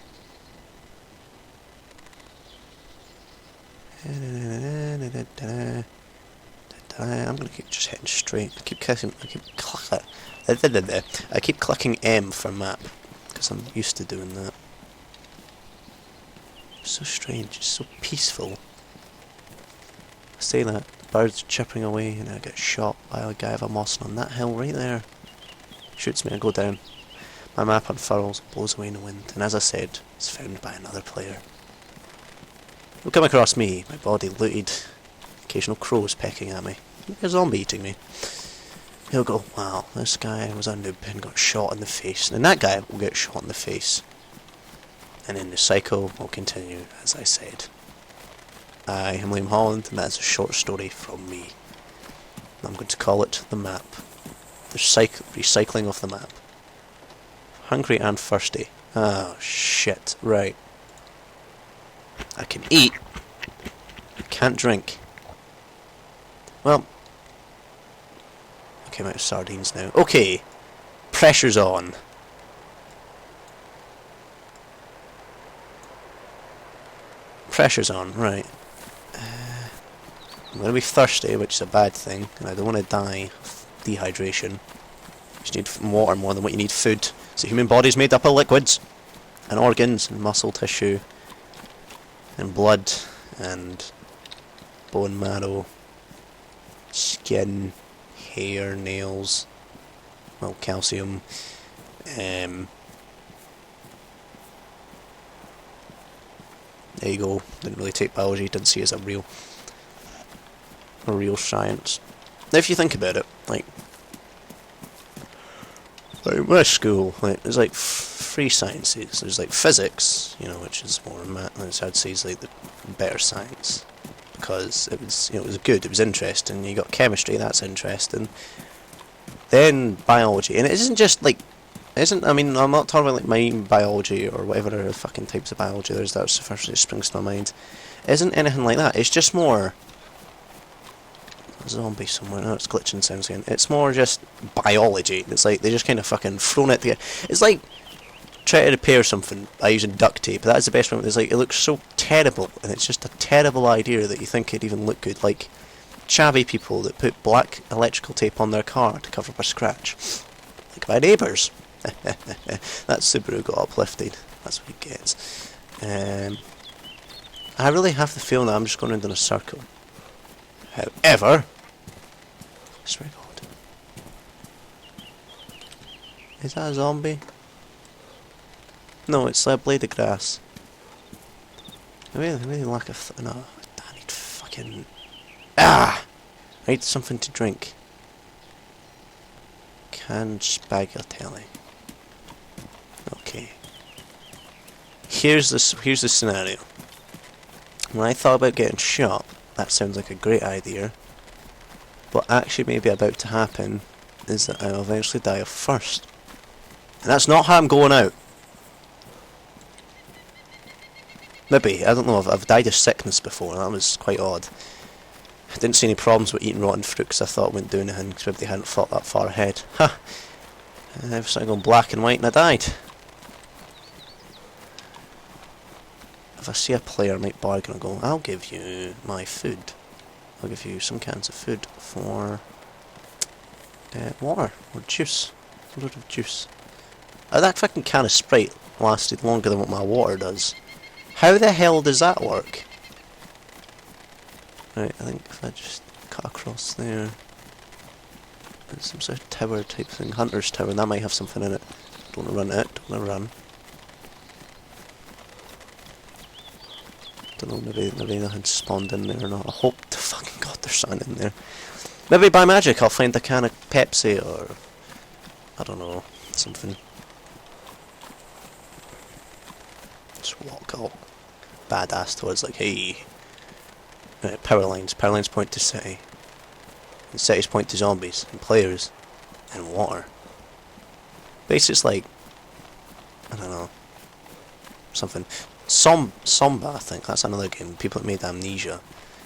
Speaker 1: I'm gonna keep just heading straight. I keep clicking M for map, because I'm used to doing that. It's so strange, it's so peaceful. I say that, birds chipping away, and I get shot by a guy with a moss on that hill right there. Shoots me, I go down. My map unfurls, blows away in the wind, and as I said, it's found by another player. Will come across me, my body looted, occasional crows pecking at me, a zombie eating me. he'll go, wow, this guy was a noob and got shot in the face. And that guy will get shot in the face. And then the cycle will continue, as I said. I am Liam Holland, and that's a short story from me. I'm going to call it The Map. The recycling of the map. Hungry and thirsty. Oh, shit. Right. I can eat. I can't drink. Well, I came out of sardines now. Okay. Pressure's on. Pressure's on, right. I'm going to be thirsty, which is a bad thing, and I don't want to die of dehydration. You just need water more than what you need food. So the human body is made up of liquids, and organs, and muscle tissue, and blood, and bone marrow, skin, hair, nails, well, calcium, there you go. Didn't really take biology, didn't see it as a real science. Now if you think about it, like my school, like, there's like three sciences. There's like physics, you know, which is more math, I'd say is like the better science, because it was, you know, it was good, it was interesting. You got chemistry, that's interesting. Then biology, and it isn't just like, I mean, I'm not talking about like marine biology or whatever other fucking types of biology there's. That's the first thing that springs to my mind. It isn't anything like that. It's just more a zombie somewhere. No, it's glitching sounds again. It's more just biology. It's like they just kind of fucking thrown it together. It's like trying to repair something by using duct tape. That's the best one. It's like it looks so terrible, and it's just a terrible idea that you think it'd even look good. Like chavvy people that put black electrical tape on their car to cover up a scratch. Like my neighbours. That Subaru got uplifted. That's what he gets. I really have the feeling that I'm just going round in a circle. However, I swear to God, is that a zombie? No, it's a blade of grass. I really lack of no. I need fucking I need something to drink. Canned spaghetti. Okay. Here's the scenario. When I thought about getting shot, that sounds like a great idea. What actually may be about to happen is that I'll eventually die of thirst. And that's not how I'm going out. Maybe, I don't know, I've died of sickness before, and that was quite odd. I didn't see any problems with eating rotten fruit because I thought it wouldn't do anything, because maybe they hadn't thought that far ahead. Ha! I was starting going black and white and I died. If I see a player, I might bargain and go, I'll give you my food. I'll give you some cans of food for water or juice. A load of juice. That fucking can of Sprite lasted longer than what my water does. How the hell does that work? Right, I think if I just cut across there, there's some sort of tower type thing, Hunter's Tower, and that might have something in it. Don't want to run it, don't want to run. Don't know, maybe nothing spawned in there or not. I hope to fucking God there's something in there. Maybe by magic I'll find a can of Pepsi or I don't know, something. Just walk all badass towards like, hey. Right, power lines. Power lines point to city. And cities point to zombies and players and water. Basically it's like, I don't know, something. Samba, I think, that's another game. People that made Amnesia.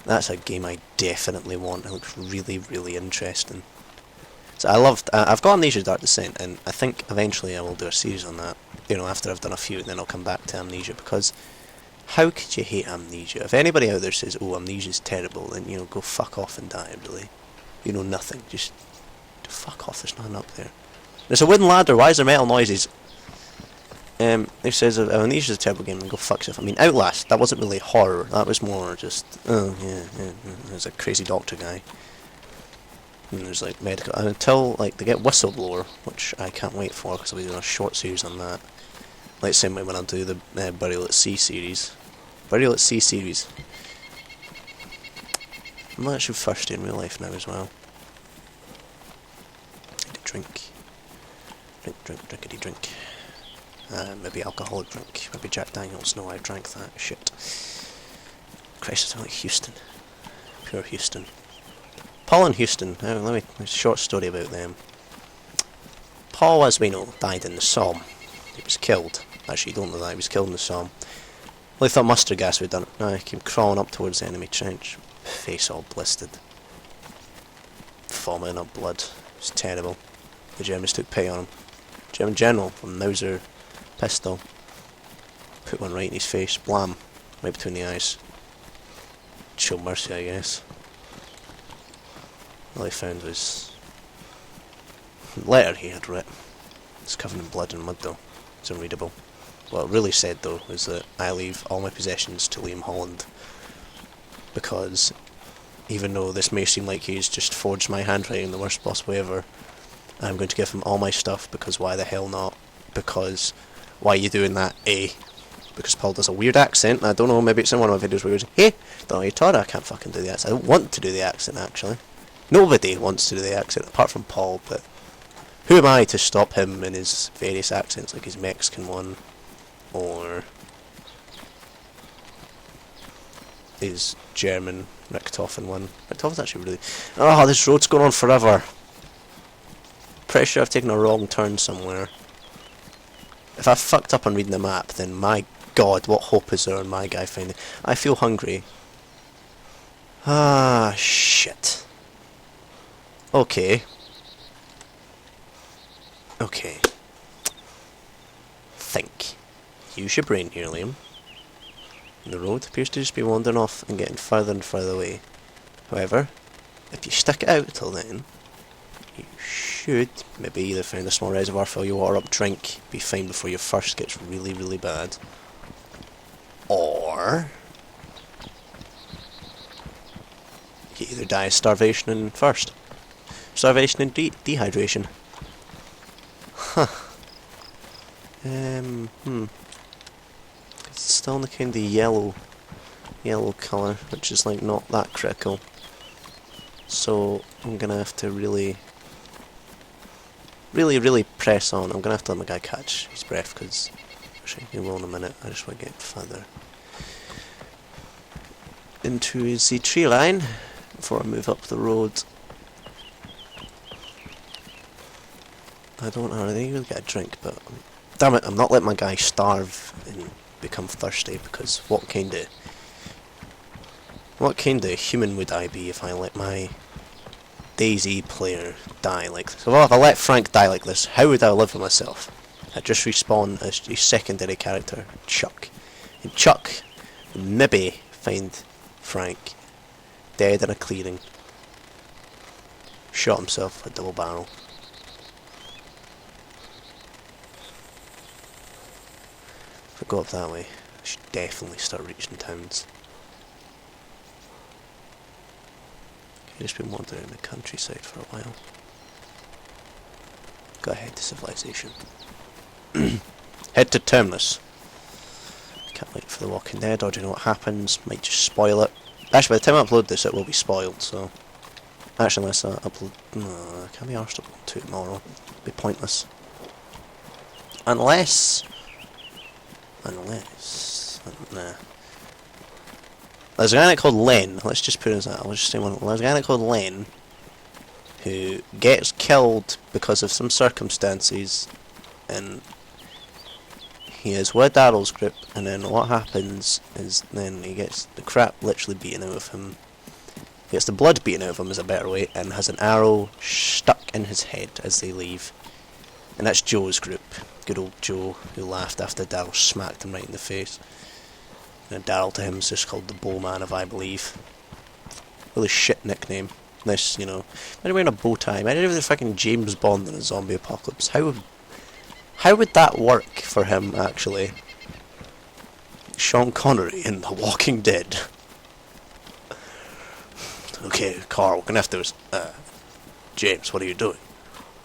Speaker 1: That's a game I definitely want. It looks really, really interesting. So I've got Amnesia Dark Descent, and I think eventually I will do a series on that. You know, after I've done a few, then I'll come back to Amnesia, because how could you hate Amnesia? If anybody out there says, oh, Amnesia's terrible, then, you know, go fuck off and die, really. You know nothing. Just fuck off, there's nothing up there. There's a wooden ladder, why is there metal noises? It says Amnesia's a terrible game, and go fuck yourself. I mean, Outlast, that wasn't really horror, that was more just, oh, yeah, there's a crazy doctor guy. And there's like medical, until like they get Whistleblower, which I can't wait for, because I'll be doing a short series on that. Like same way when I do the Burial at Sea series. Burial at Sea series. I'm actually thirsty in real life now as well. drink. Drinkity drink. Maybe alcoholic drink. Maybe Jack Daniels. No, I drank that shit. Christ, it's like Houston. Pure Houston. Paul and Houston. A short story about them. Paul, as we know, died in the Somme. He was killed. Actually, you don't know that. He was killed in the Somme. Well, he thought mustard gas would have done it. No, he came crawling up towards the enemy trench. Face all blistered. Vomiting up blood. It was terrible. The Germans took pity on him. German general from Mauser pistol. Put one right in his face. Blam. Right between the eyes. Show mercy, I guess. All he found was a letter he had written. It's covered in blood and mud though. It's unreadable. What it really said though was that I leave all my possessions to Liam Holland, because even though this may seem like he's just forged my handwriting in the worst possible way ever, I'm going to give him all my stuff, because why the hell not? Because why are you doing that? Because Paul does a weird accent. I don't know, maybe it's in one of my videos where he goes, hey, don't know you taught I can't fucking do the accent. I don't want to do the accent actually. Nobody wants to do the accent apart from Paul, but who am I to stop him in his various accents, like his Mexican one, or his German Richtofen one. Richtofen's actually really... Oh, this road's going on forever. Pretty sure I've taken a wrong turn somewhere. If I fucked up on reading the map, then my god, what hope is there on my guy finding... I feel hungry. Ah, shit. Okay. Okay. Think. Use your brain here, Liam. The road appears to just be wandering off and getting further and further away. However, if you stick it out till then, you should maybe either find a small reservoir, fill your water up, drink, be fine before your thirst gets really, really bad. Or you either die of starvation and thirst. Starvation and dehydration. Huh. It's still in the kind of yellow colour, which is like not that critical. So I'm gonna have to really press on. I'm gonna have to let my guy catch his breath, because actually he will in a minute. I just want to get further into the tree line before I move up the road. I don't know, I think he'll get a drink, but damn it, I'm not letting my guy starve and become thirsty, because what kind of human would I be if I let my DayZ player die like this? Well, if I let Frank die like this, how would I live with myself? I'd just respawn as a secondary character, Chuck. And Chuck would maybe find Frank dead in a clearing. Shot himself with a double barrel. If I go up that way, I should definitely start reaching towns. I've just been wandering the countryside for a while. Go ahead to civilization. Head to Terminus. Can't wait for The Walking Dead, or do you know what happens? Might just spoil it. Actually, by the time I upload this, it will be spoiled, so... Actually, unless I upload... No, I can't be arsed to upload 2 tomorrow. It'll be pointless. Unless... Nah. There's a guy called Len, let's just put it as that, I'll just say one. There's a guy called Len who gets killed because of some circumstances, and he is with Daryl's group, and then what happens is then he gets the crap literally beaten out of him. He gets the blood beaten out of him is a better way, and has an arrow stuck in his head as they leave. And that's Joe's group. Good old Joe, who laughed after Daryl smacked him right in the face. And Daryl to him is just called the Bowman, if I believe. Really shit nickname. This, you know. Imagine wearing a bow tie. Imagine if they're fucking James Bond in a zombie apocalypse. How would that work for him, actually? Sean Connery in The Walking Dead. Okay, Carl, we're gonna have to... James, what are you doing?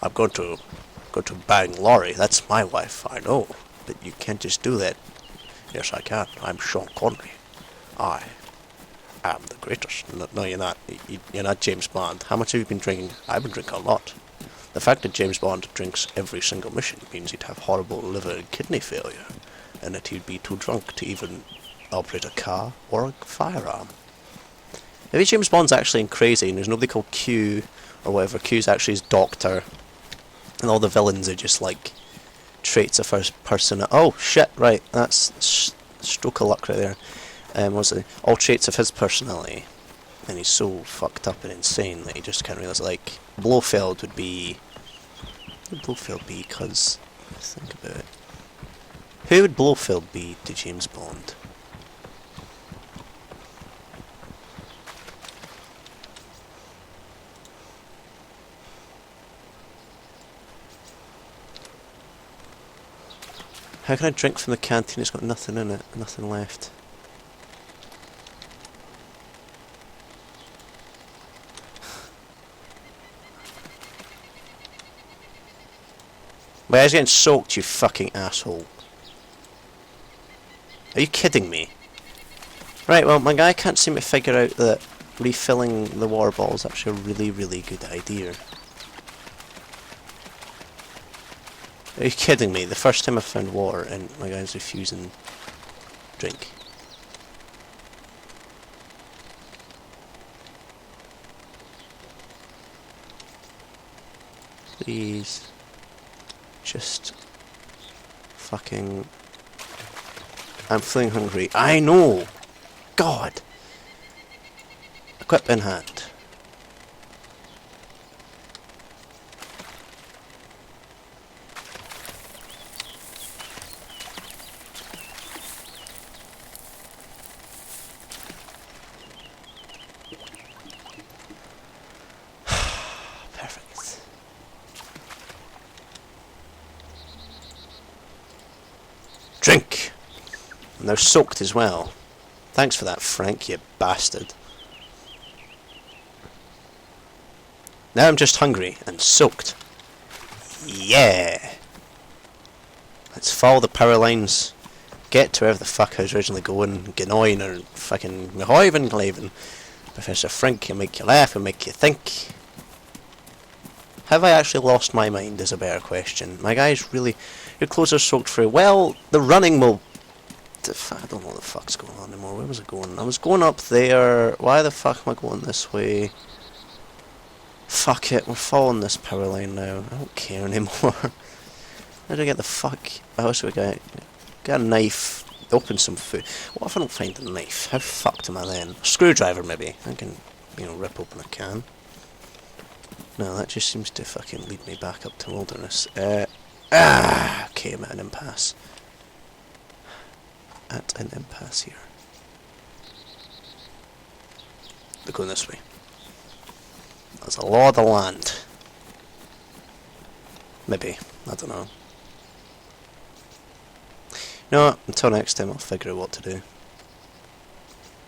Speaker 1: I'm going to bang Laurie. That's my wife, I know. But you can't just do that. Yes, I can. I'm Sean Connery. I am the greatest. No, you're not. You're not James Bond. How much have you been drinking? I've been drinking a lot. The fact that James Bond drinks every single mission means he'd have horrible liver and kidney failure, and that he'd be too drunk to even operate a car or a firearm. Maybe James Bond's actually crazy and there's nobody called Q or whatever. Q's actually his doctor, and all the villains are just like traits of his person. Oh shit! Right, that's stroke of luck right there. What's it? All traits of his personality, and he's so fucked up and insane that he just can't realise. Like Blofeld would be. Who would Blofeld be? Because think about it. Who would Blofeld be to James Bond? How can I drink from the canteen? It's got nothing in it, nothing left. My eyes getting soaked, you fucking asshole. Are you kidding me? Right, well, my guy can't seem to figure out that refilling the water bottle is actually a really, really good idea. Are you kidding me? The first time I found water and my guy's refusing drink. Please. Just fucking... I'm feeling hungry. I know! God! Equip in hand. Perfect. Drink! And they're soaked as well. Thanks for that, Frank, you bastard. Now I'm just hungry and soaked. Yeah! Let's follow the power lines. Get to wherever the fuck I was originally going. Genoin or fucking Mahoiven. Professor Frank, he'll make you laugh, he'll make you think. Have I actually lost my mind is a better question. My guy's really... Your clothes are soaked through. Well, the running will... I don't know what the fuck's going on anymore. Where was I going? I was going up there. Why the fuck am I going this way? Fuck it, we're following this power line now. I don't care anymore. How do I get the fuck... Oh, so we got a knife. Open some food. What if I don't find the knife? How fucked am I then? A screwdriver maybe. I can, you know, rip open a can. No, that just seems to fucking lead me back up to wilderness. Okay, I'm at an impasse. At an impasse here. They're going this way. There's a lot of land. Maybe. I don't know. You know what? Until next time I'll figure out what to do.